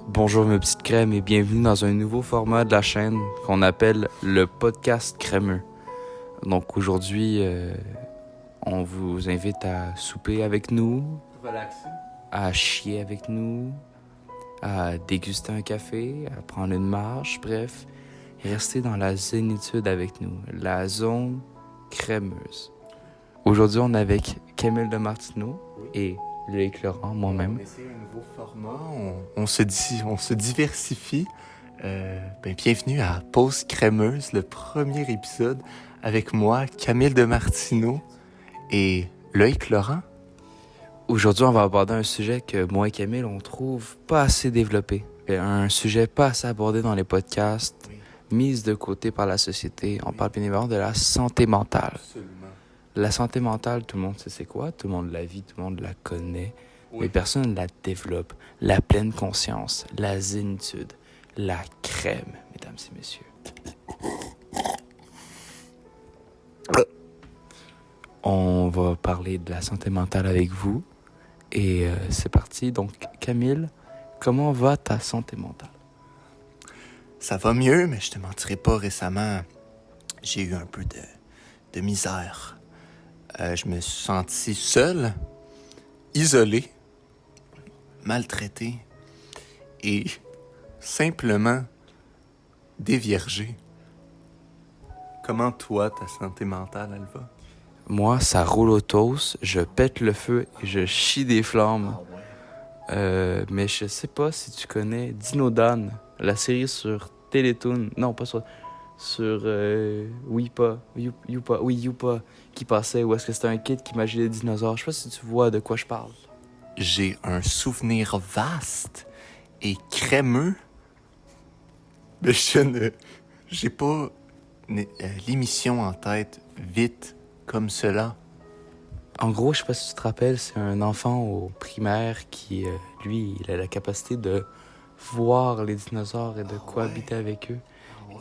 Bonjour mes petites crèmes et bienvenue dans un nouveau format de la chaîne qu'on appelle le podcast crémeux. Donc aujourd'hui, on vous invite à souper avec nous, Relaxé. à chier avec nous, à déguster un café, à prendre une marche, bref, rester dans la zénitude avec nous, la zone crémeuse. Aujourd'hui, on est avec Camille de Martineau et Loïc Laurent, moi-même. On essaie un nouveau format, on se diversifie. Bienvenue à Pause crémeuse, le premier épisode avec moi, Camille de Martineau et Loïc Laurent. Aujourd'hui, on va aborder un sujet que moi et Camille, on trouve pas assez développé. Un sujet pas assez abordé dans les podcasts, mise de côté par la société. On parle bien évidemment de la santé mentale. Absolument. La santé mentale, tout le monde sait c'est quoi, tout le monde la vit, tout le monde la connaît, Oui. mais personne ne la développe. La pleine conscience, la zénitude, la crème, mesdames et messieurs. On va parler de la santé mentale avec vous. Et c'est parti. Donc, Camille, comment va ta santé mentale? Ça va mieux, mais je te mentirai pas, récemment, j'ai eu un peu de misère. Je me suis senti seul, isolé, maltraité et simplement déviergé. Comment toi, ta santé mentale, elle va? Moi, ça roule au toast, je pète le feu et je chie des flammes. Mais je sais pas si tu connais Dino Dan, la série sur Télétoon. Non, pas sur Youpa, Youpa, qui passait, où est-ce que c'était un kid qui imaginait des dinosaures. Je sais pas si tu vois de quoi je parle. J'ai un souvenir vaste et crémeux, mais j'ai pas l'émission en tête vite comme cela. En gros, je sais pas si tu te rappelles, c'est un enfant au primaire qui, lui, il a la capacité de voir les dinosaures et de cohabiter avec eux.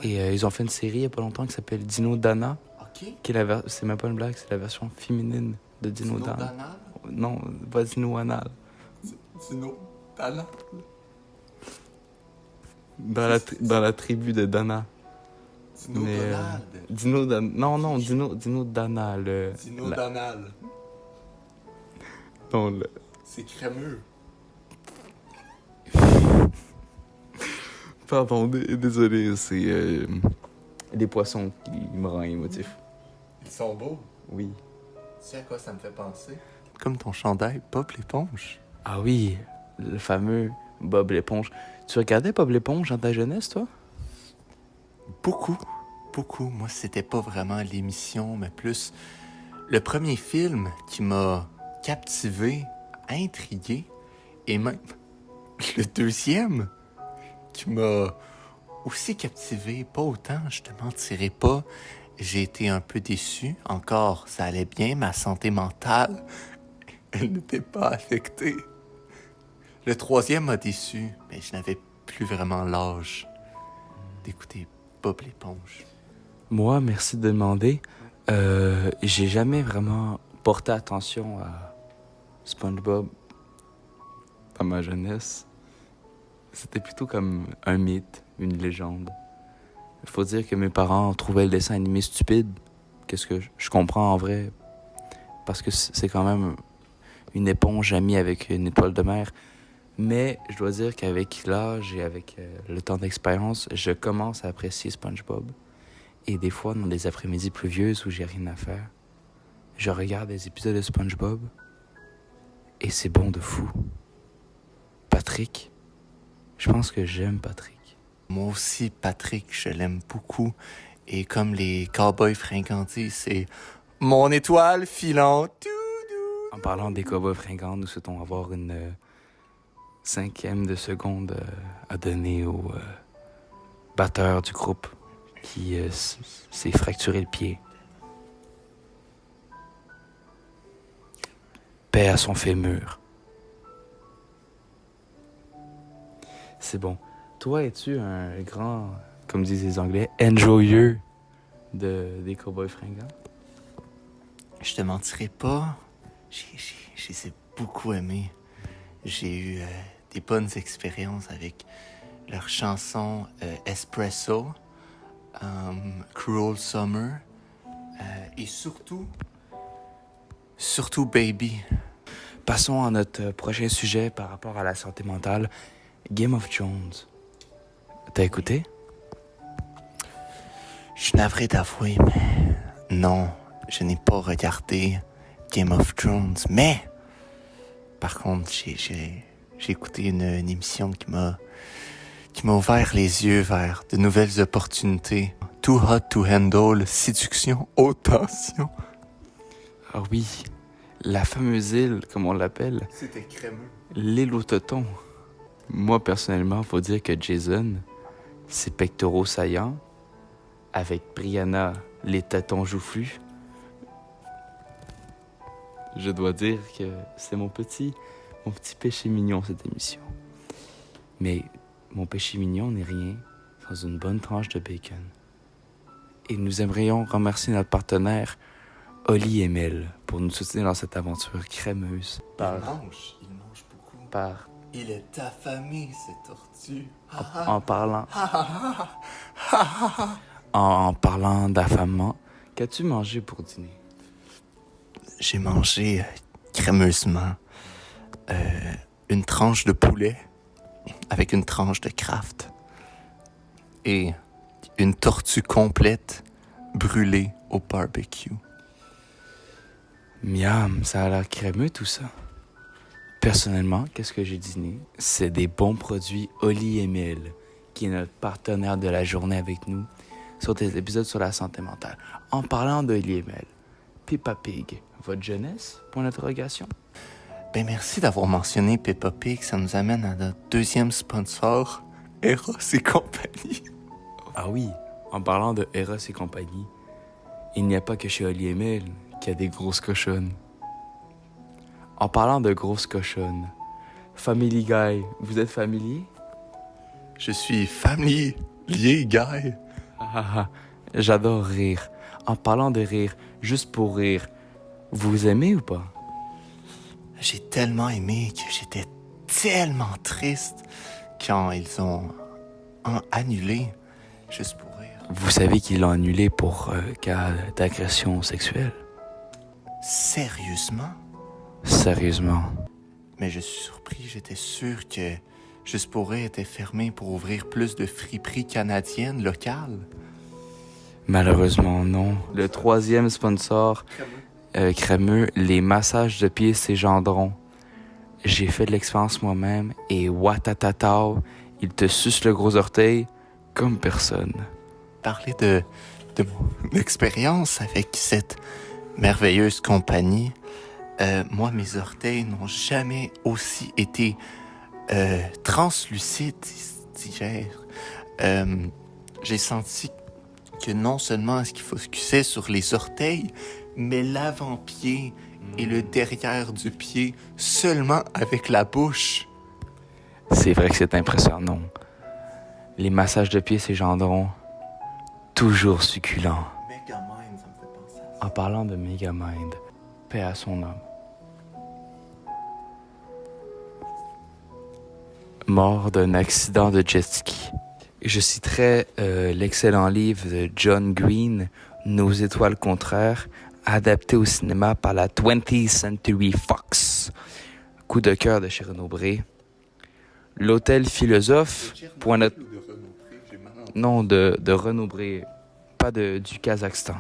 Et ils ont fait une série il y a pas longtemps qui s'appelle Dino Dana, Ok. qui est c'est même pas une blague, c'est la version féminine de Dino Dana. Danal? Non, pas Dino Anal. Dino Danal? Dans la tribu de Dana. Dino Mais, Donald. Dino Dana. Non, Dino Dana. Dino la- Danal. non, C'est crémeux. Pardon, désolé, c'est des poissons qui me rendent émotif. Ils sont beaux. Oui. Tu sais à quoi ça me fait penser? Comme ton chandail Bob l'éponge. Ah oui, le fameux Bob l'éponge. Tu regardais Bob l'éponge dans ta jeunesse, toi? Beaucoup. Moi, c'était pas vraiment l'émission, mais plus le premier film qui m'a captivé, intrigué, et même le deuxième qui m'a aussi captivé, pas autant, je te mentirai pas. J'ai été un peu déçu. Encore, ça allait bien, ma santé mentale, elle n'était pas affectée. Le troisième m'a déçu, mais je n'avais plus vraiment l'âge d'écouter Bob l'éponge. Moi, merci de demander. J'ai jamais vraiment porté attention à SpongeBob dans ma jeunesse. C'était plutôt comme un mythe, une légende. Il faut dire que mes parents trouvaient le dessin animé stupide, qu'est-ce que je comprends en vrai, parce que c'est quand même une éponge amie avec une étoile de mer. Mais je dois dire qu'avec l'âge et avec le temps d'expérience, je commence à apprécier SpongeBob. Et des fois, dans des après-midi pluvieuses où j'ai rien à faire, je regarde des épisodes de SpongeBob et c'est bon de fou. Patrick, je pense que j'aime Patrick. Moi aussi, Patrick, je l'aime beaucoup. Et comme les cowboys fringants, c'est mon étoile filante. En parlant des cowboys fringants, nous souhaitons avoir une cinquième de seconde à donner au batteur du groupe qui s'est fracturé le pied. Paix à son fémur. C'est bon. Toi, es-tu un grand, comme disent les Anglais, enjoyeur des cowboys fringants? Je te mentirai pas, je les ai beaucoup aimés. J'ai eu des bonnes expériences avec leurs chansons Espresso, Cruel Summer et surtout Baby. Passons à notre prochain sujet par rapport à la santé mentale, Game of Thrones. T'as écouté? Je suis navré d'avouer, mais non, je n'ai pas regardé Game of Thrones. Mais, par contre, j'ai écouté une émission qui m'a ouvert les yeux vers de nouvelles opportunités. Too Hot to Handle, séduction, haute tension. Ah oui, la fameuse île, comme on l'appelle. C'était crémeux. L'île aux totons. Moi, personnellement, faut dire que Jason, ses pectoraux saillants, avec Brianna, les tâtons joufflus, je dois dire que c'est mon petit péché mignon, cette émission. Mais mon péché mignon n'est rien sans une bonne tranche de bacon. Et nous aimerions remercier notre partenaire, Oli et Mel, pour nous soutenir dans cette aventure crémeuse. Il mange beaucoup. Il est affamé, cette tortue. En parlant d'affamement, qu'as-tu mangé pour dîner? J'ai mangé crémeusement une tranche de poulet avec une tranche de Kraft et une tortue complète brûlée au barbecue. Miam, ça a l'air crémeux tout ça. Personnellement, qu'est-ce que j'ai dîné? C'est des bons produits Oli et Mel, qui est notre partenaire de la journée avec nous sur des épisodes sur la santé mentale. En parlant de Oli et Mel, Peppa Pig, votre jeunesse? Point d'interrogation. Ben merci d'avoir mentionné Peppa Pig, ça nous amène à notre deuxième sponsor, Eros et compagnie. Ah oui, en parlant de Eros et compagnie, il n'y a pas que chez Oli et Mel qu'il y a des grosses cochonnes. En parlant de grosses cochonnes, Family Guy, vous êtes familier? Je suis familier, Guy. J'adore rire. En parlant de rire, juste pour rire, vous aimez ou pas? J'ai tellement aimé que j'étais tellement triste quand ils ont annulé juste pour rire. Vous savez qu'ils l'ont annulé pour cas d'agression sexuelle? Sérieusement? Sérieusement. Mais je suis surpris, j'étais sûr que Juste pour rire était fermé pour ouvrir plus de friperies canadiennes locales. Malheureusement, non. Le troisième sponsor crémeux, les massages de pieds c'est Gendron. J'ai fait de l'expérience moi-même et watatatao, il te suce le gros orteil comme personne. Parler de mon expérience avec cette merveilleuse compagnie, moi, mes orteils n'ont jamais aussi été translucides, digères. J'ai senti que non seulement est-ce qu'il focusait sur les orteils, mais l'avant-pied et le derrière du pied seulement avec la bouche. C'est vrai que c'est impressionnant. Les massages de pieds c'est Gendron, toujours succulents. Megamind, ça me fait penser à ça. En parlant de Megamind, paix à son âme. Mort d'un accident de jet ski. Je citerai l'excellent livre de John Green, Nos étoiles contraires, adapté au cinéma par la 20th Century Fox. Coup de cœur de Sharon Bré. L'hôtel philosophe, point de... Non, de Renaud Bré, pas du Kazakhstan.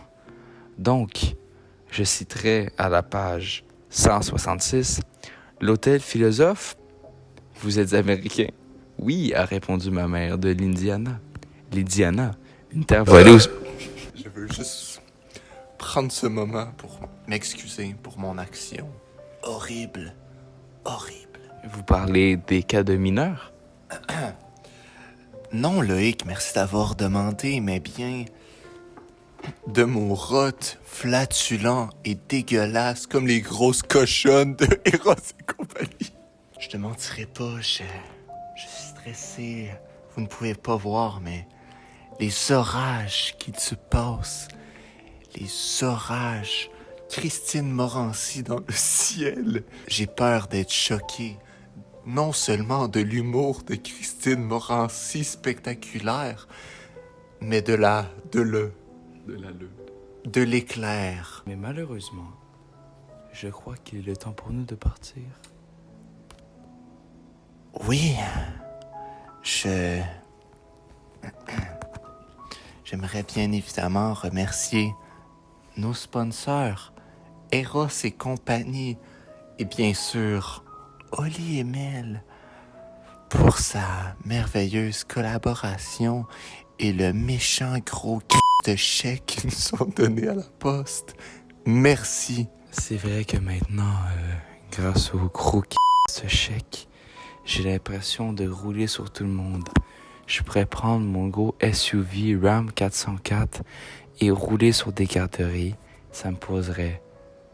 Donc, je citerai à la page 166, l'hôtel philosophe, vous êtes américain? Oui, a répondu ma mère de l'Indiana. L'Indiana, une terre voilée où... Je veux juste prendre ce moment pour m'excuser pour mon action. Horrible. Horrible. Vous parlez des cas de mineurs? Non, Loïc, merci d'avoir demandé, mais bien de mon rot flatulent et dégueulasse comme les grosses cochonnes de Eros et compagnie. Je te mentirai pas, je suis stressé. Vous ne pouvez pas voir, mais les orages qui se passent, les orages, Christine Morancy dans le ciel. J'ai peur d'être choqué non seulement de l'humour de Christine Morancy spectaculaire, mais de l'éclair. Mais malheureusement, je crois qu'il est le temps pour nous de partir. Oui, j'aimerais bien évidemment remercier nos sponsors, Eros et compagnie, et bien sûr, Oli et Mel, pour sa merveilleuse collaboration et le méchant gros de chèque qu'ils nous ont donné à la poste. Merci. C'est vrai que maintenant, grâce au gros ce chèque, j'ai l'impression de rouler sur tout le monde. Je pourrais prendre mon gros SUV Ram 404 et rouler sur des garderies. Ça me poserait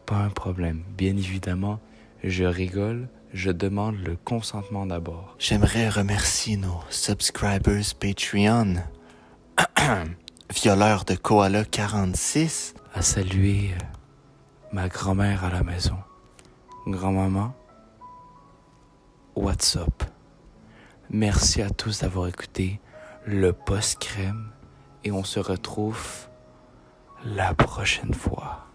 pas un problème. Bien évidemment, je rigole, je demande le consentement d'abord. J'aimerais remercier nos subscribers Patreon. Violeur de Koala 46. À saluer ma grand-mère à la maison. Grand-maman, what's up? Merci à tous d'avoir écouté le post-crème et on se retrouve la prochaine fois.